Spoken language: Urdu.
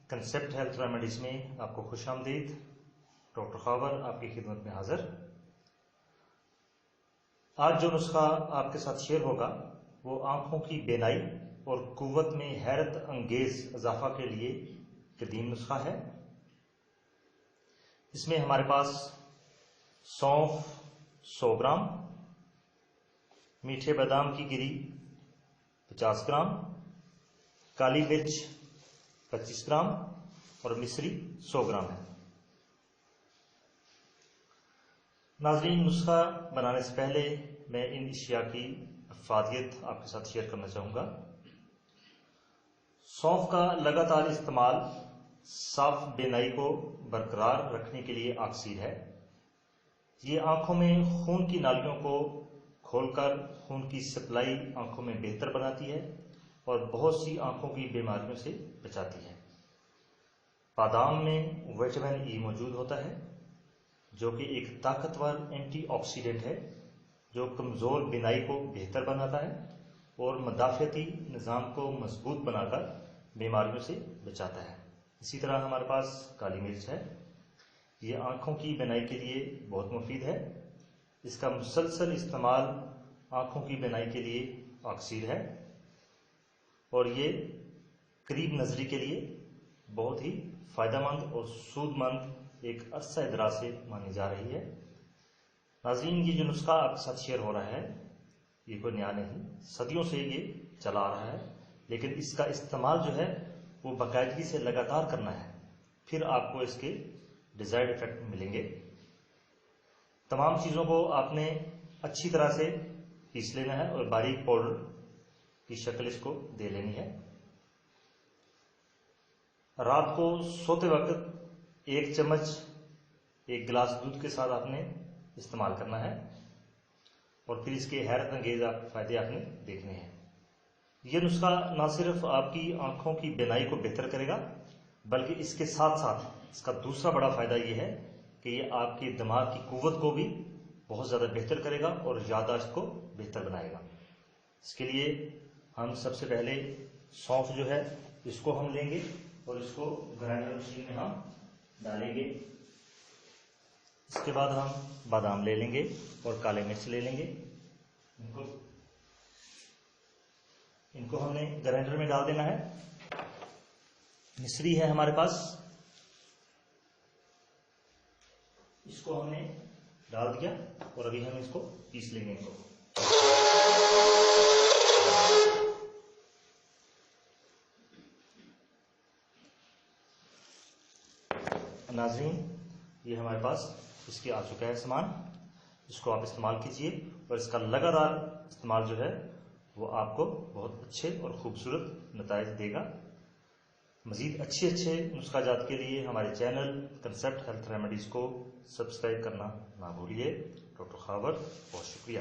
کنسیپٹ ہیلتھ ریمیڈیز میں آپ کو خوش آمدید۔ ڈاکٹر خاور آپ کی خدمت میں حاضر۔ آج جو نسخہ آپ کے ساتھ شیئر ہوگا وہ آنکھوں کی بینائی اور قوت میں حیرت انگیز اضافہ کے لیے قدیم نسخہ ہے۔ اس میں ہمارے پاس سونف 100 گرام، میٹھے بادام کی گری 50 گرام، کالی مرچ 25 گرام اور مصری 100 گرام ہے۔ ناظرین، نسخہ بنانے سے پہلے میں ان اشیاء کی افادیت آپ کے ساتھ شیئر کرنا چاہوں گا۔ سونف کا لگاتار استعمال صاف بینائی کو برقرار رکھنے کے لیے آکسیڈ ہے۔ یہ آنکھوں میں خون کی نالیوں کو کھول کر خون کی سپلائی آنکھوں میں بہتر بناتی ہے اور بہت سی آنکھوں کی بیماریوں سے بچاتی ہے۔ بادام میں وٹامن ای موجود ہوتا ہے جو کہ ایک طاقتور اینٹی آکسیڈنٹ ہے جو کمزور بینائی کو بہتر بناتا ہے اور مدافعتی نظام کو مضبوط بنا کر بیماریوں سے بچاتا ہے۔ اسی طرح ہمارے پاس کالی مرچ ہے۔ یہ آنکھوں کی بینائی کے لیے بہت مفید ہے۔ اس کا مسلسل استعمال آنکھوں کی بینائی کے لیے آکسیڈ ہے اور یہ قریب نظری کے لیے بہت ہی فائدہ مند اور سود مند ایک عرصہ دراز سے مانی جا رہی ہے۔ ناظرین، یہ جو نسخہ آپ کے ساتھ شیئر ہو رہا ہے یہ کوئی نیا نہیں، صدیوں سے یہ چلا آ رہا ہے، لیکن اس کا استعمال جو ہے وہ باقاعدگی سے لگاتار کرنا ہے، پھر آپ کو اس کے ڈیزائرڈ افیکٹ ملیں گے۔ تمام چیزوں کو آپ نے اچھی طرح سے پیس لینا ہے اور باریک پاؤڈر کی شکل اس کو دے لینی ہے۔ رات کو سوتے وقت 1 چمچ 1 گلاس دودھ کے ساتھ آپ نے استعمال کرنا ہے اور پھر اس کے حیرت انگیز فائدے آپ نے دیکھنے ہیں۔ یہ نسخہ نہ صرف آپ کی آنکھوں کی بینائی کو بہتر کرے گا بلکہ اس کے ساتھ ساتھ اس کا دوسرا بڑا فائدہ یہ ہے کہ یہ آپ کے دماغ کی قوت کو بھی بہت زیادہ بہتر کرے گا اور یادداشت کو بہتر بنائے گا۔ اس کے لیے ہم سب سے پہلے سونف جو ہے اس کو ہم لیں گے اور اس کو گرائنڈر مشین میں ہم ڈالیں گے۔ اس کے بعد ہم بادام لے لیں گے اور کالے مرچ لے لیں گے۔ ان کو ہم نے گرائنڈر میں ڈال دینا ہے۔ مصری ہے ہمارے پاس، اس کو ہم نے ڈال دیا اور ابھی ہم اس کو پیس لیں گے۔ ان کو ناظرین، یہ ہمارے پاس اس کے آ چکا ہے سامان۔ اس کو آپ استعمال کیجئے اور اس کا لگاتار استعمال جو ہے وہ آپ کو بہت اچھے اور خوبصورت نتائج دے گا۔ مزید اچھے نسخہ جات کے لیے ہمارے چینل کنسیپٹ ہیلتھ ریمیڈیز کو سبسکرائب کرنا نہ بھولیے۔ ڈاکٹر خاور، بہت شکریہ۔